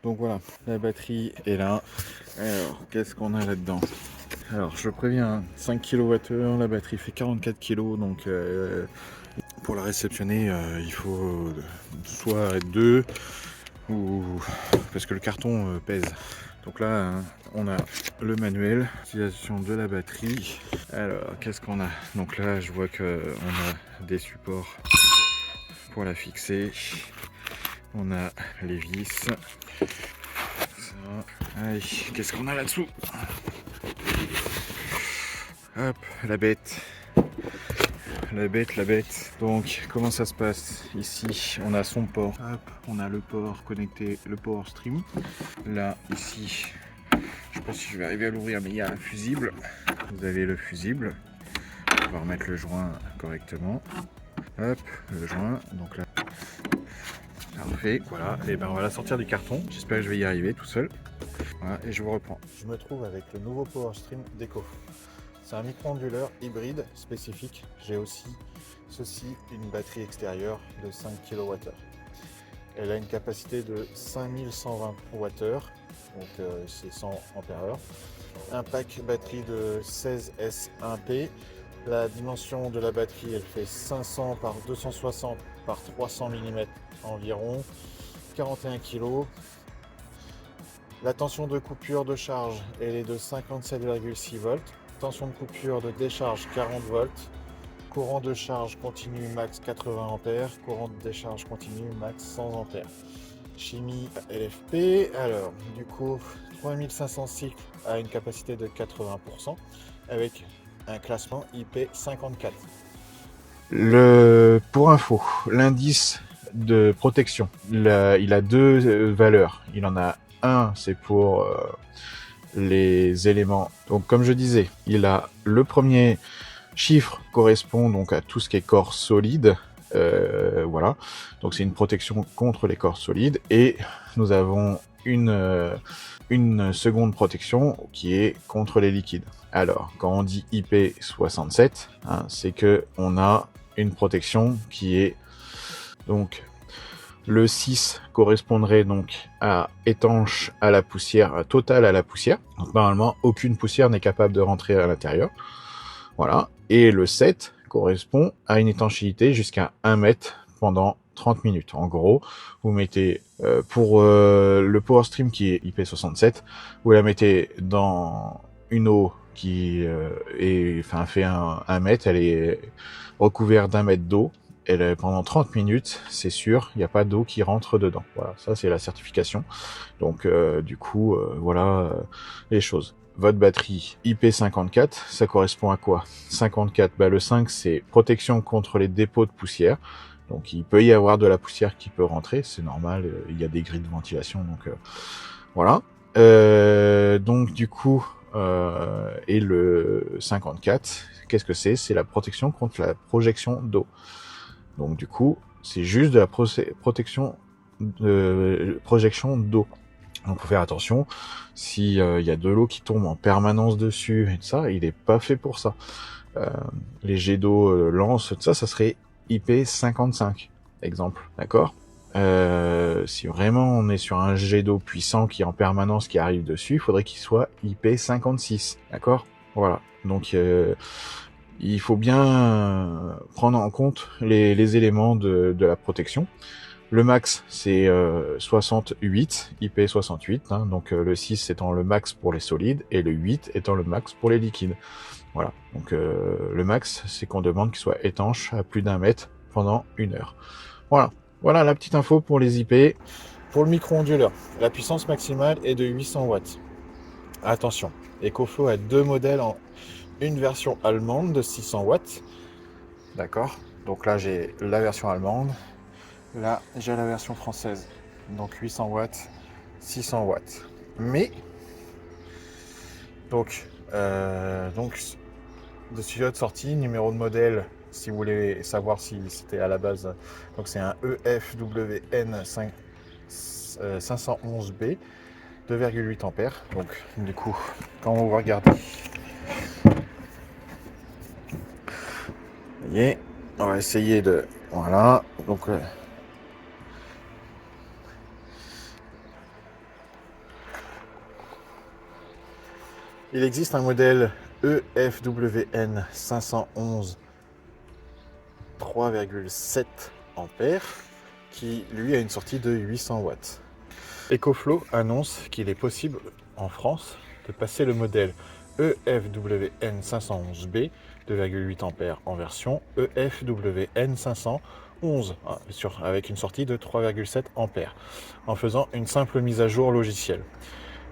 Donc voilà, la batterie est là. Alors, qu'est-ce qu'on a là-dedans? Alors, je préviens, 5 kWh, la batterie fait 44 kg, donc pour la réceptionner, il faut soit être deux, ou parce que le carton pèse. Donc là, hein, on a le manuel, utilisation de la batterie. Alors, qu'est-ce qu'on a? Donc là, je vois qu'on a des supports pour la fixer. On a les vis. Ça. Allez, qu'est-ce qu'on a là-dessous? Hop, la bête. La bête. Donc, comment ça se passe? Ici, on a son port. Hop, on a le port connecté, le power stream. Là, ici, je sais pas si je vais arriver à l'ouvrir, mais il y a un fusible. Vous avez le fusible. On va remettre le joint correctement. Hop, le joint. Donc là, parfait. Voilà. Et ben, on va la sortir du carton. J'espère que je vais y arriver tout seul. Voilà, et je vous reprends. Je me trouve avec le nouveau power stream d'Eco. C'est un micro-onduleur hybride spécifique. J'ai aussi ceci, une batterie extérieure de 5 kWh. Elle a une capacité de 5120 Wh, donc c'est 100 ampères-heure. Un pack batterie de 16S1P. La dimension de la batterie, elle fait 500 par 260 par 300 mm environ, 41 kg. La tension de coupure de charge, elle est de 57,6 volts. Tension de coupure de décharge 40 volts. Courant de charge continu max 80 ampères. Courant de décharge continu max 100 ampères. Chimie LFP. Alors, du coup, 3500 cycles à une capacité de 80% avec un classement IP54. Pour info, l'indice de protection, il a deux valeurs. Il en a un, c'est pour les éléments. Donc comme je disais, il a le premier chiffre correspond donc à tout ce qui est corps solide. Voilà. Donc c'est une protection contre les corps solides. Et nous avons une seconde protection qui est contre les liquides. Alors, quand on dit IP67, hein, c'est que on a une protection qui est donc le 6 correspondrait donc à étanche à la poussière, total à la poussière. Donc normalement, aucune poussière n'est capable de rentrer à l'intérieur. Voilà. Et le 7 correspond à une étanchéité jusqu'à 1 mètre pendant 30 minutes. En gros, vous mettez pour le Power Stream qui est IP67, vous la mettez dans une eau qui fait 1 mètre, elle est recouverte d'1 mètre d'eau. Pendant 30 minutes, c'est sûr, il n'y a pas d'eau qui rentre dedans. Voilà, ça c'est la certification. Donc du coup, voilà les choses. Votre batterie IP54, ça correspond à quoi? 54, le 5 c'est protection contre les dépôts de poussière. Donc il peut y avoir de la poussière qui peut rentrer, c'est normal, il y a des grilles de ventilation, donc voilà. Donc du coup, et le 54, qu'est-ce que c'est? C'est la protection contre la projection d'eau. Donc du coup, c'est juste de la protection de projection d'eau. Donc faut faire attention, si y a de l'eau qui tombe en permanence dessus et tout ça, il est pas fait pour ça. Les jets d'eau lance, tout ça, ça serait IP55, exemple, d'accord? Si vraiment on est sur un jet d'eau puissant qui est en permanence qui arrive dessus, il faudrait qu'il soit IP56, d'accord? Voilà, donc il faut bien prendre en compte les éléments de la protection. Le max, c'est 68, IP68, hein, donc le 6 étant le max pour les solides, et le 8 étant le max pour les liquides. Voilà, donc le max, c'est qu'on demande qu'il soit étanche à plus d'1 mètre pendant 1 heure. Voilà la petite info pour les IP. Pour le micro-onduleur, la puissance maximale est de 800 watts. Attention, EcoFlow a deux modèles une version allemande de 600 watts. D'accord. Donc là, j'ai la version allemande. Là, j'ai la version française. Donc 800 watts, 600 watts. Mais, donc de studio de sortie, numéro de modèle, si vous voulez savoir si c'était à la base. Donc c'est un EFWN 511B, 2,8 ampères. Donc du coup, quand on va regarder, vous voyez, on va essayer de... Voilà, donc Il existe un modèle EFWN 511 3,7 ampères qui lui a une sortie de 800 watts. EcoFlow annonce qu'il est possible en France de passer le modèle EFWN 511B 2,8 ampères en version EFWN 511 avec une sortie de 3,7 ampères en faisant une simple mise à jour logicielle.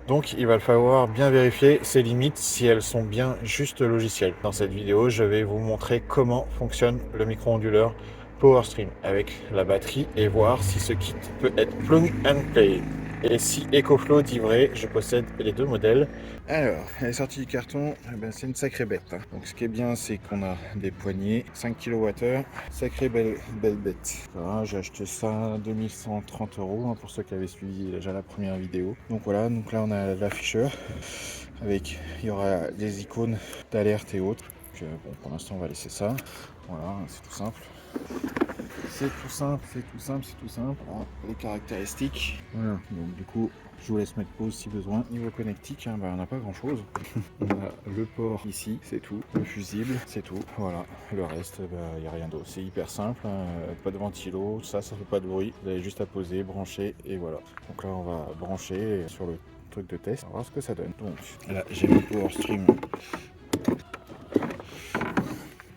Donc il va falloir bien vérifier ces limites si elles sont bien juste logicielles. Dans cette vidéo, je vais vous montrer comment fonctionne le micro-onduleur PowerStream avec la batterie et voir si ce kit peut être plug and play. Et si EcoFlow dit vrai, je possède les deux modèles. Alors, la sortie du carton, c'est une sacrée bête. Donc ce qui est bien, c'est qu'on a des poignées, 5 kWh, sacrée belle bête. Voilà, j'ai acheté ça à 2130 € pour ceux qui avaient suivi déjà la première vidéo. Donc voilà, donc là on a l'afficheur avec, il y aura des icônes d'alerte et autres. Donc, bon, pour l'instant on va laisser ça. Voilà, c'est tout simple. C'est tout simple. Voilà, les caractéristiques. Voilà, donc du coup, je vous laisse mettre pause si besoin. Niveau connectique, on n'a pas grand chose. On a le port ici, c'est tout. Le fusible, c'est tout. Voilà, le reste, il n'y a rien d'autre. C'est hyper simple, pas de ventilo, ça fait pas de bruit. Vous avez juste à poser, brancher et voilà. Donc là, on va brancher sur le truc de test. On va voir ce que ça donne. Donc là, j'ai mon PowerStream.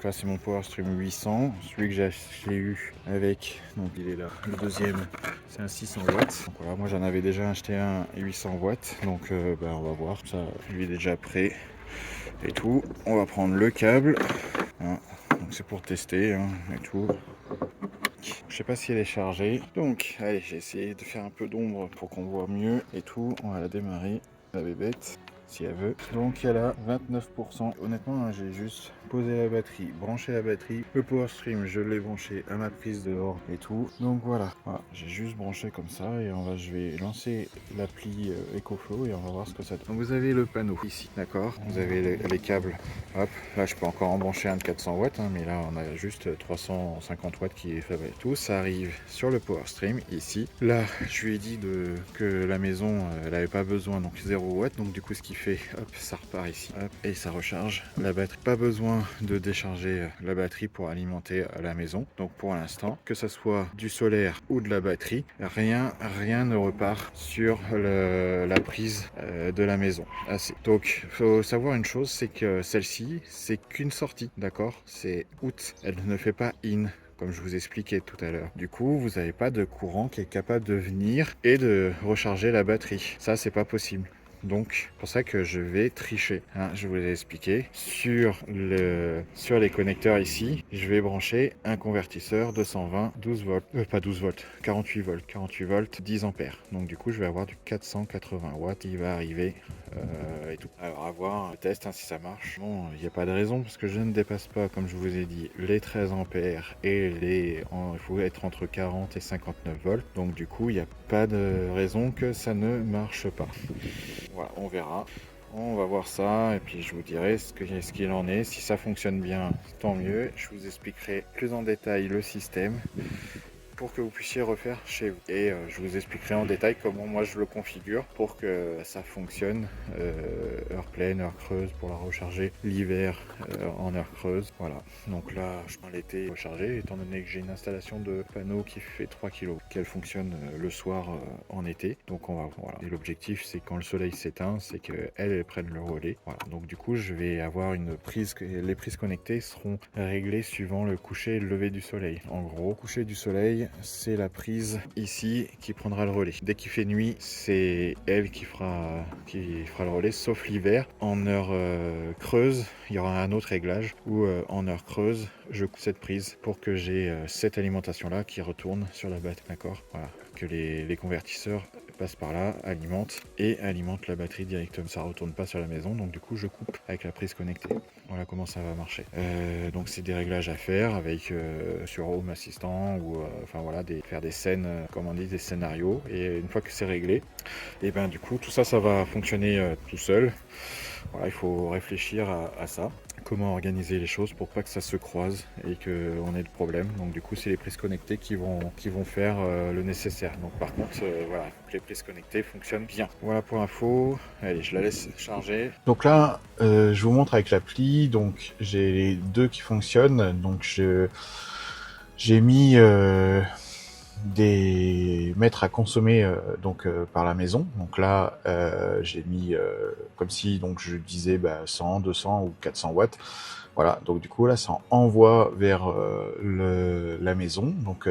Là c'est mon PowerStream 800, celui que j'ai eu avec, donc il est là, le deuxième c'est un 600 watts. Donc voilà, moi j'en avais déjà acheté un 800 watts, donc on va voir, ça lui est déjà prêt et tout. On va prendre le câble, hein. Donc c'est pour tester et tout. Je sais pas si elle est chargée, donc allez, j'ai essayé de faire un peu d'ombre pour qu'on voit mieux et tout. On va la démarrer, la bébête, si elle veut. Donc elle a 29%. Honnêtement, j'ai juste posé la batterie, branché la batterie. Le PowerStream, je l'ai branché à ma prise dehors et tout. Donc voilà, j'ai juste branché comme ça et je vais lancer l'appli EcoFlow et on va voir ce que ça donne. Donc vous avez le panneau ici, d'accord. Vous avez les câbles. Hop, là je peux encore en brancher un de 400 watts, mais là on a juste 350 watts qui est fabriqué. Tout ça arrive sur le PowerStream ici. Là, je lui ai dit que la maison, elle n'avait pas besoin, donc 0 watts. Donc du coup, ce qui fait, hop, ça repart ici, hop, et ça recharge la batterie. Pas besoin de décharger la batterie pour alimenter la maison. Donc pour l'instant, que ce soit du solaire ou de la batterie, rien ne repart sur la prise de la maison. Donc, faut savoir une chose, c'est que celle-ci, c'est qu'une sortie, d'accord? C'est out. Elle ne fait pas in, comme je vous expliquais tout à l'heure. Du coup, vous n'avez pas de courant qui est capable de venir et de recharger la batterie. Ça, c'est pas possible. Donc, c'est pour ça que je vais tricher. Je vous l'ai expliqué. Sur les connecteurs ici, je vais brancher un convertisseur 220, 12 volts, pas 12 volts, 48 volts, 10 ampères. Donc du coup, je vais avoir du 480 watts. Il va arriver et tout. Alors, à voir, un test si ça marche. Bon, il n'y a pas de raison parce que je ne dépasse pas, comme je vous ai dit, les 13 ampères et il faut être entre 40 et 59 volts. Donc du coup, il n'y a pas de raison que ça ne marche pas. Voilà, on verra. On va voir ça et puis je vous dirai ce qu'il en est. Si ça fonctionne bien, tant mieux. Je vous expliquerai plus en détail le système pour que vous puissiez refaire chez vous. Et je vous expliquerai en détail comment moi je le configure pour que ça fonctionne heure pleine, heure creuse pour la recharger l'hiver en heure creuse. Voilà, donc là je prends l'été recharger étant donné que j'ai une installation de panneau qui fait 3 kg qu'elle fonctionne le soir en été. Donc on va voilà. Et l'objectif c'est quand le soleil s'éteint, c'est qu'elle prenne le relais. Voilà, donc du coup je vais avoir une prise, les prises connectées seront réglées suivant le coucher et le lever du soleil. En gros, coucher du soleil, c'est la prise ici qui prendra le relais. Dès qu'il fait nuit, c'est elle qui fera le relais, sauf l'hiver. En heure creuse, il y aura un autre réglage où en heure creuse, je coupe cette prise pour que j'ai cette alimentation là qui retourne sur la batterie. D'accord, voilà, que les convertisseurs passent par là, alimentent la batterie directement. Ça retourne pas sur la maison, donc du coup je coupe avec la prise connectée. Voilà comment ça va marcher. Donc c'est des réglages à faire avec sur Home Assistant ou enfin voilà, faire des scènes, comme on dit, des scénarios. Et une fois que c'est réglé, et ben du coup tout ça va fonctionner tout seul. Voilà, il faut réfléchir à ça. comment organiser les choses pour pas que ça se croise et qu'on ait de problème. Donc du coup, c'est les prises connectées qui vont faire le nécessaire. Donc par contre, voilà, il faut que les prises connectées fonctionnent bien. Voilà pour l'info. Allez, je la laisse charger. Donc là, je vous montre avec l'appli. Donc j'ai les deux qui fonctionnent. Donc j'ai mis des mètres à consommer par la maison. Donc là, j'ai mis comme si donc je disais 100, 200 ou 400 watts. Voilà, donc du coup là, ça envoie vers la maison, donc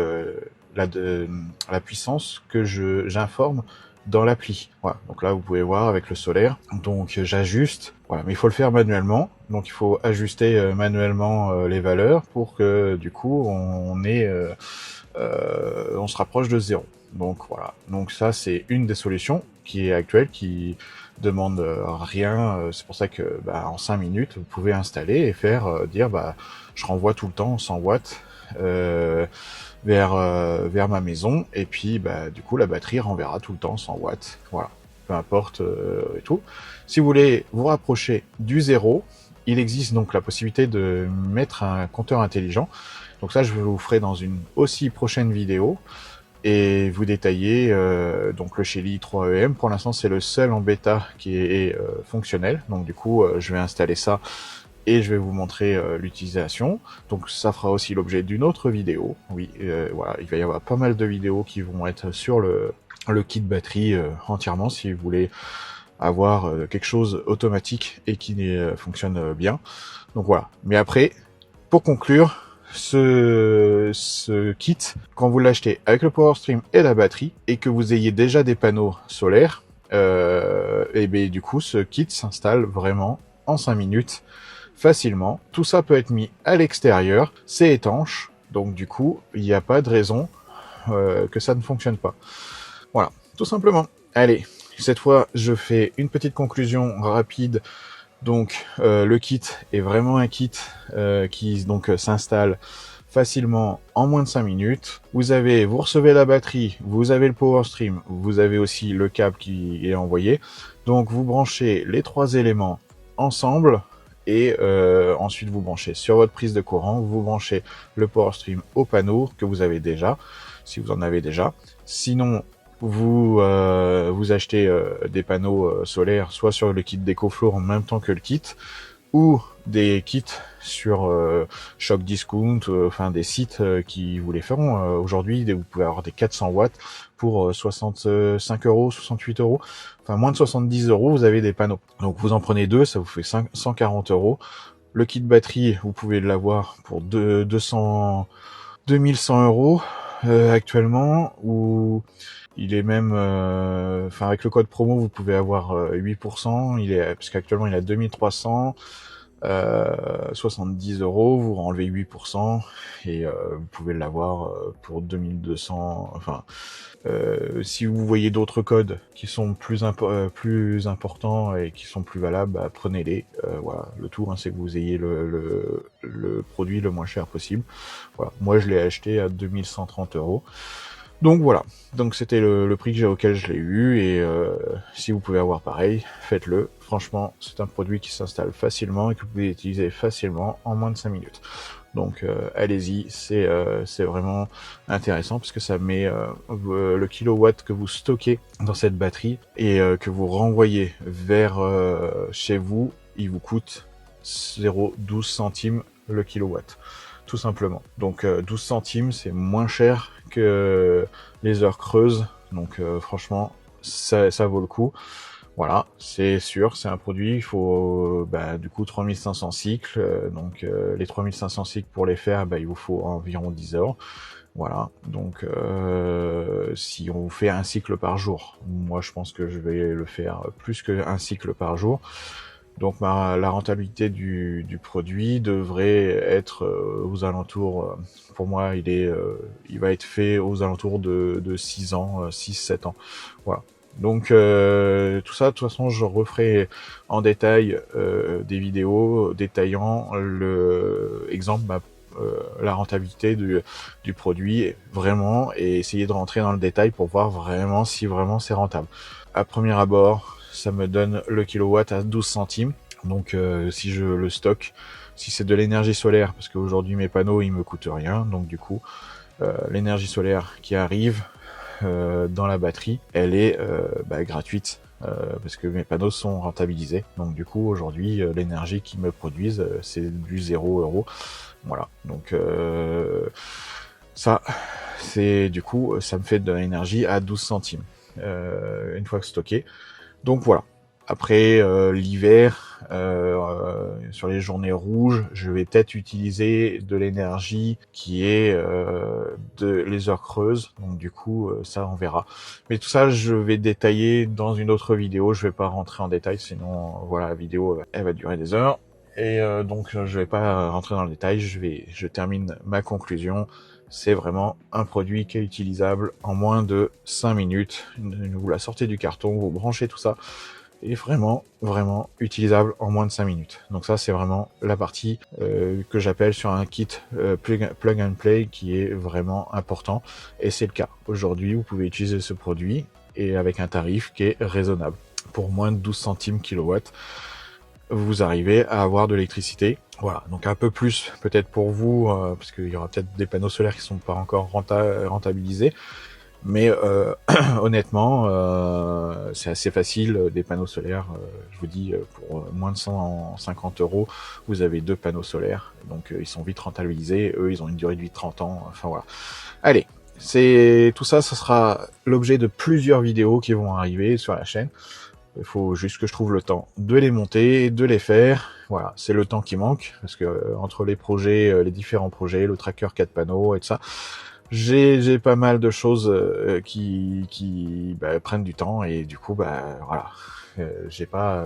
la puissance que j'informe dans l'appli. Voilà, donc là vous pouvez voir avec le solaire. Donc j'ajuste, voilà, mais il faut le faire manuellement. Donc il faut ajuster manuellement les valeurs pour que du coup on se rapproche de zéro. Donc voilà. Donc ça c'est une des solutions qui est actuelle, qui demande rien. C'est pour ça que en 5 minutes vous pouvez installer et faire dire je renvoie tout le temps 100 watts vers ma maison, et puis du coup la batterie renverra tout le temps 100 watts. Voilà. Peu importe et tout. Si vous voulez vous rapprocher du zéro, il existe donc la possibilité de mettre un compteur intelligent. Donc ça, je vous ferai dans une aussi prochaine vidéo et vous détailler donc le Shelly 3EM. Pour l'instant, c'est le seul en bêta qui est fonctionnel. Donc du coup, je vais installer ça et je vais vous montrer l'utilisation. Donc ça fera aussi l'objet d'une autre vidéo. Oui, voilà, il va y avoir pas mal de vidéos qui vont être sur le kit batterie entièrement, si vous voulez avoir quelque chose automatique et qui fonctionne bien. Donc voilà. Mais après, pour conclure, ce kit, quand vous l'achetez avec le Power Stream et la batterie, et que vous ayez déjà des panneaux solaires, et bien du coup ce kit s'installe vraiment en 5 minutes facilement. Tout ça peut être mis à l'extérieur, c'est étanche, donc du coup il n'y a pas de raison que ça ne fonctionne pas. Voilà, tout simplement. Allez, cette fois je fais une petite conclusion rapide. Donc le kit est vraiment un kit qui donc s'installe facilement en moins de 5 minutes. Vous recevez la batterie, vous avez le Power Stream, vous avez aussi le câble qui est envoyé. Donc vous branchez les trois éléments ensemble et ensuite vous branchez sur votre prise de courant, vous branchez le Power Stream au panneau que vous avez déjà, si vous en avez déjà. Sinon, vous achetez des panneaux solaires soit sur le kit d'EcoFlow en même temps que le kit, ou des kits sur Shock Discount, enfin des sites qui vous les feront. Aujourd'hui, vous pouvez avoir des 400 watts pour 65 euros, 68 euros, enfin moins de 70 euros, vous avez des panneaux. Donc vous en prenez deux, ça vous fait 140 euros. Le kit batterie, vous pouvez l'avoir pour 2100 euros actuellement, ou il est même, enfin avec le code promo vous pouvez avoir 8%. Parce qu'actuellement il est à 2300, 70 euros. Vous enlevez 8% et vous pouvez l'avoir pour 2200. Enfin, si vous voyez d'autres codes qui sont plus importants et qui sont plus valables, prenez-les. Voilà, le tout c'est que vous ayez le produit le moins cher possible. Voilà, moi je l'ai acheté à 2130 euros. Donc voilà, donc c'était le prix auquel je l'ai eu, et si vous pouvez avoir pareil, faites-le. Franchement, c'est un produit qui s'installe facilement et que vous pouvez utiliser facilement en moins de 5 minutes. Donc allez-y, c'est vraiment intéressant parce que ça met le kilowatt que vous stockez dans cette batterie et que vous renvoyez vers chez vous, il vous coûte 0,12 centimes le kilowatt. Tout simplement. Donc 12 centimes, c'est moins cher que les heures creuses. Donc franchement, ça vaut le coup. Voilà, c'est sûr, c'est un produit, il faut du coup 3500 cycles. Donc les 3500 cycles pour les faire, il vous faut environ 10 heures. Voilà, donc si on fait un cycle par jour, moi je pense que je vais le faire plus qu'un cycle par jour. Donc la rentabilité du produit devrait être aux alentours, pour moi il va être fait aux alentours de 6 ans, 6-7 ans. Voilà. Donc tout ça, de toute façon je referai en détail des vidéos détaillant la rentabilité du produit vraiment, et essayer de rentrer dans le détail pour voir vraiment si vraiment c'est rentable. À premier abord, ça me donne le kilowatt à 12 centimes. Donc si je le stocke, Si c'est de l'énergie solaire, parce qu'aujourd'hui mes panneaux ils me coûtent rien, donc du coup l'énergie solaire qui arrive dans la batterie, elle est gratuite. Parce que mes panneaux sont rentabilisés. Donc du coup aujourd'hui l'énergie qu'ils me produisent c'est du 0 €. Voilà. Donc ça c'est du coup ça me fait de l'énergie à 12 centimes une fois stocké. Donc voilà. Après l'hiver, sur les journées rouges, je vais peut-être utiliser de l'énergie qui est de les heures creuses. Donc du coup, ça on verra. Mais tout ça, je vais détailler dans une autre vidéo. Je vais pas rentrer en détail, sinon voilà, la vidéo elle va durer des heures. Et donc je vais pas rentrer dans le détail. Je termine ma conclusion. C'est vraiment un produit qui est utilisable en moins de 5 minutes. Vous la sortez du carton, vous branchez tout ça, et vraiment utilisable en moins de 5 minutes. Donc ça c'est vraiment la partie que j'appelle sur un kit plug and play qui est vraiment important, et c'est le cas. Aujourd'hui vous pouvez utiliser ce produit et avec un tarif qui est raisonnable. Pour moins de 12 centimes kilowatt, vous arrivez à avoir de l'électricité. Voilà, donc un peu plus peut-être pour vous, parce qu'il y aura peut-être des panneaux solaires qui sont pas encore rentabilisés. Mais honnêtement, c'est assez facile, des panneaux solaires. Je vous dis, pour moins de 150 €, vous avez 2 panneaux solaires. Donc ils sont vite rentabilisés. Eux, ils ont une durée de vie de 30 ans. Enfin voilà. Allez, c'est tout ça, ce sera l'objet de plusieurs vidéos qui vont arriver sur la chaîne. Il faut juste que je trouve le temps de les monter, de les faire. Voilà, c'est le temps qui manque, parce que entre les projets, les différents projets, le tracker 4 panneaux et tout ça, j'ai pas mal de choses qui prennent du temps, et du coup voilà, j'ai pas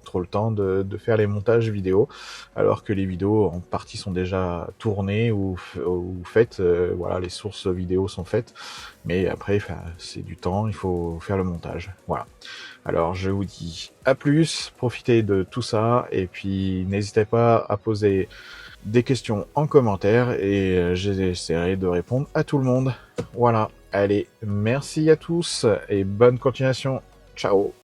trop le temps de faire les montages vidéo, alors que les vidéos en partie sont déjà tournées ou faites. Voilà, les sources vidéo sont faites, mais après c'est du temps, il faut faire le montage. Voilà. Alors je vous dis à plus, profitez de tout ça, et puis n'hésitez pas à poser des questions en commentaire, et j'essaierai de répondre à tout le monde. Voilà, allez, merci à tous et bonne continuation. Ciao.